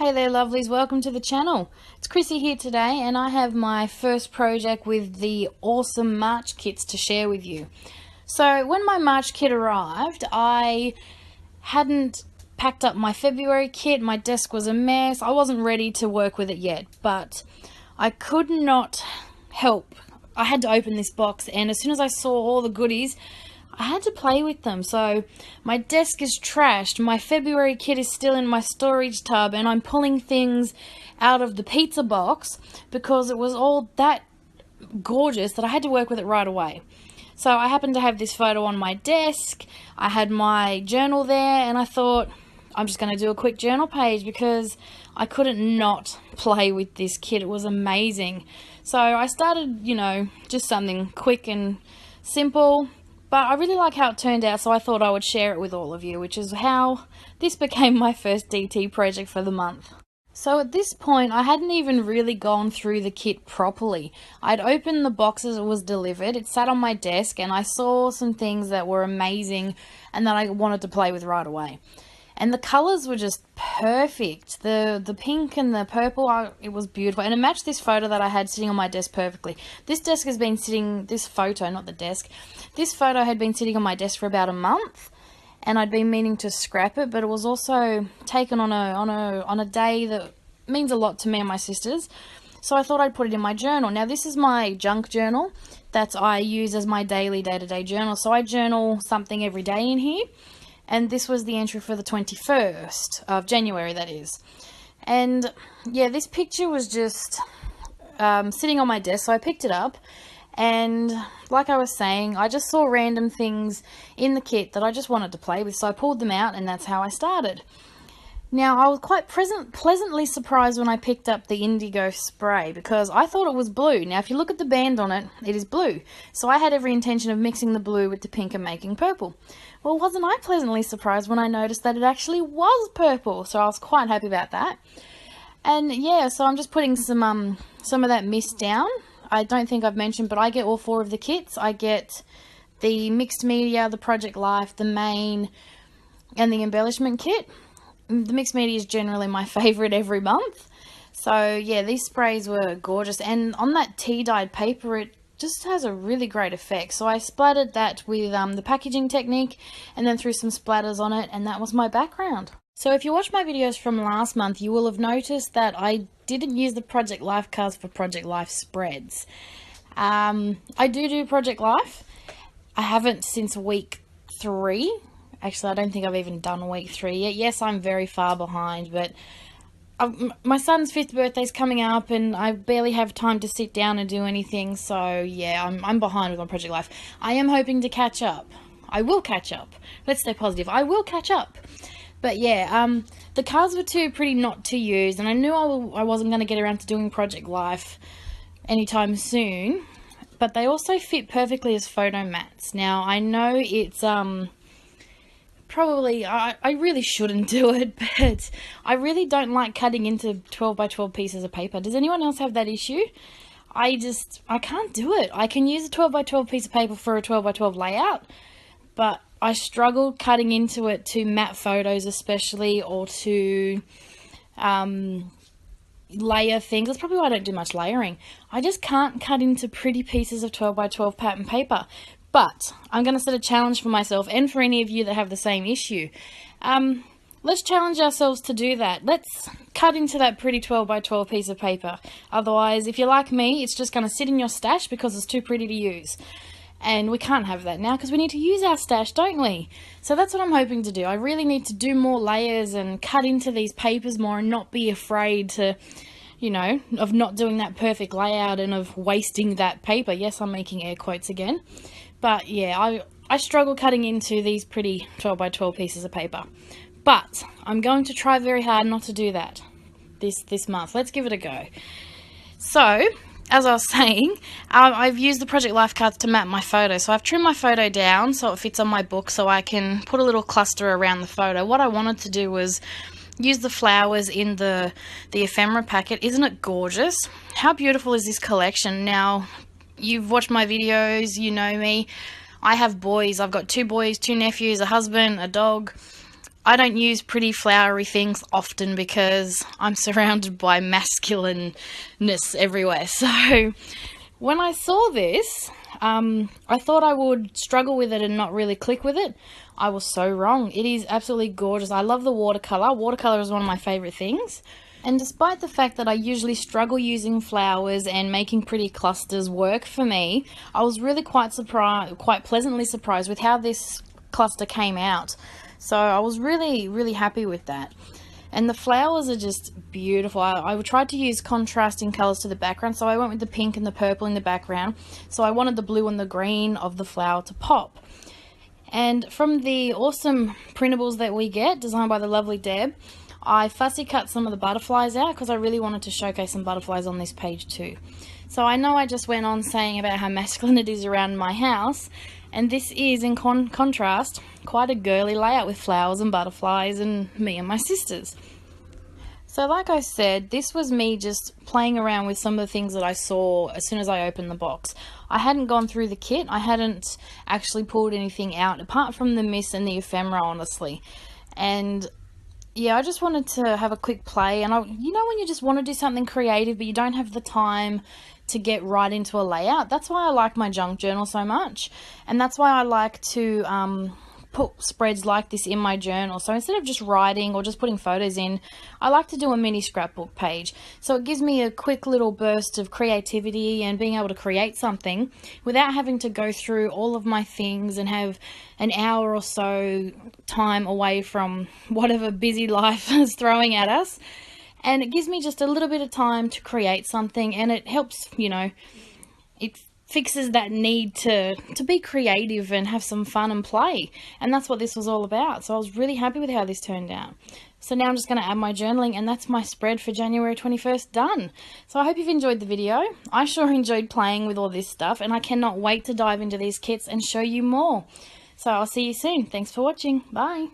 Hey there lovelies, welcome to the channel. It's Chrissy here today and I have my first project with the awesome March kits to share with you. So when my March kit arrived, I hadn't packed up my February kit, my desk was a mess, I wasn't ready to work with it yet, but I could not help. I had to open this box and as soon as I saw all the goodies, I had to play with them. So my desk is trashed, my February kit is still in my storage tub, and I'm pulling things out of the pizza box because it was all that gorgeous that I had to work with it right away. So I happened to have this photo on my desk, I had my journal there, and I thought I'm just going to do a quick journal page because I couldn't not play with this kit. It was amazing. So I started, just something quick and simple. But I really like how it turned out, so I thought I would share it with all of you, which is how this became my first DT project for the month. So at this point, I hadn't even really gone through the kit properly. I'd opened the box as it was delivered, it sat on my desk, and I saw some things that were amazing and that I wanted to play with right away. And the colours were just perfect. The pink and the purple, it was beautiful. And it matched this photo that I had sitting on my desk perfectly. This desk has been sitting, this photo, not the desk. This photo had been sitting on my desk for about a month. And I'd been meaning to scrap it, but it was also taken on a day that means a lot to me and my sisters. So I thought I'd put it in my journal. Now this is my junk journal that I use as my daily day-to-day journal. So I journal something every day in here. And this was the entry for the 21st of January, that is. And yeah, this picture was just sitting on my desk, so I picked it up. And like I was saying, I just saw random things in the kit that I just wanted to play with. So I pulled them out and that's how I started. Now, I was quite pleasantly surprised when I picked up the indigo spray because I thought it was blue. Now, if you look at the band on it, it is blue. So I had every intention of mixing the blue with the pink and making purple. Well, wasn't I pleasantly surprised when I noticed that it actually was purple? So I was quite happy about that. And yeah, so I'm just putting some of that mist down. I don't think I've mentioned, but I get all 4 of the kits. I get the mixed media, the Project Life, the main, and the embellishment kit. The mixed media is generally my favourite every month. So yeah, these sprays were gorgeous. And on that tea-dyed paper, it just has a really great effect. So I splattered that with the packaging technique and then threw some splatters on it, and that was my background. So if you watched my videos from last month, you will have noticed that I didn't use the Project Life cards for Project Life spreads. I do Project Life. I haven't since week 3. Actually, I don't think I've even done week 3 yet. Yes, I'm very far behind, but my son's 5th birthday is coming up and I barely have time to sit down and do anything. So yeah, I'm behind with my Project Life. I am hoping to catch up. I will catch up. Let's stay positive. I will catch up. But yeah, the cards were pretty not to use, and I knew I wasn't going to get around to doing Project Life anytime soon. But they also fit perfectly as photo mats. Now, I know it's probably, I really shouldn't do it, but I really don't like cutting into 12 by 12 pieces of paper. Does anyone else have that issue? I can't do it. I can use a 12 by 12 piece of paper for a 12 by 12 layout, but I struggle cutting into it to matte photos especially, or to layer things. That's probably why I don't do much layering. I just can't cut into pretty pieces of 12 by 12 pattern paper. But I'm going to set a challenge for myself and for any of you that have the same issue. Let's challenge ourselves to do that. Let's cut into that pretty 12 by 12 piece of paper. Otherwise, if you're like me, it's just going to sit in your stash because it's too pretty to use. And we can't have that now because we need to use our stash, don't we? So that's what I'm hoping to do. I really need to do more layers and cut into these papers more and not be afraid to, of not doing that perfect layout and of wasting that paper. Yes, I'm making air quotes again. But yeah, I struggle cutting into these pretty 12 by 12 pieces of paper. But I'm going to try very hard not to do that this month. Let's give it a go. So, as I was saying, I've used the Project Life cards to map my photo. So I've trimmed my photo down so it fits on my book so I can put a little cluster around the photo. What I wanted to do was use the flowers in the ephemera packet. Isn't it gorgeous? How beautiful is this collection? Now, you've watched my videos, you know me. I have boys. I've got 2 boys, 2 nephews, a husband, a dog. I don't use pretty flowery things often because I'm surrounded by masculineness everywhere. So when I saw this, I thought I would struggle with it and not really click with it. I was so wrong. It is absolutely gorgeous. I love the watercolor. Watercolor is one of my favorite things. And despite the fact that I usually struggle using flowers and making pretty clusters work for me, I was really quite pleasantly surprised with how this cluster came out. So I was really happy with that. And the flowers are just beautiful. I tried to use contrasting colors to the background, so I went with the pink and the purple in the background. So I wanted the blue and the green of the flower to pop. And from the awesome printables that we get, designed by the lovely Deb, I fussy cut some of the butterflies out because I really wanted to showcase some butterflies on this page too. So I know I just went on saying about how masculine it is around my house, and this is, in contrast, quite a girly layout with flowers and butterflies and me and my sisters. So like I said, this was me just playing around with some of the things that I saw as soon as I opened the box. I hadn't gone through the kit. I hadn't actually pulled anything out apart from the mist and the ephemera, honestly. And yeah, I just wanted to have a quick play, and you know when you just want to do something creative but you don't have the time to get right into a layout? That's why I like my junk journal so much, and that's why I like to put spreads like this in my journal. So instead of just writing or just putting photos in, I like to do a mini scrapbook page. So it gives me a quick little burst of creativity and being able to create something without having to go through all of my things and have an hour or so time away from whatever busy life is throwing at us. And it gives me just a little bit of time to create something, and it helps, you know, it fixes that need to be creative and have some fun and play. And that's what this was all about. So I was really happy with how this turned out. So now I'm just going to add my journaling, and that's my spread for January 21st done. So I hope you've enjoyed the video. I sure enjoyed playing with all this stuff, and I cannot wait to dive into these kits and show you more. So I'll see you soon. Thanks for watching. Bye.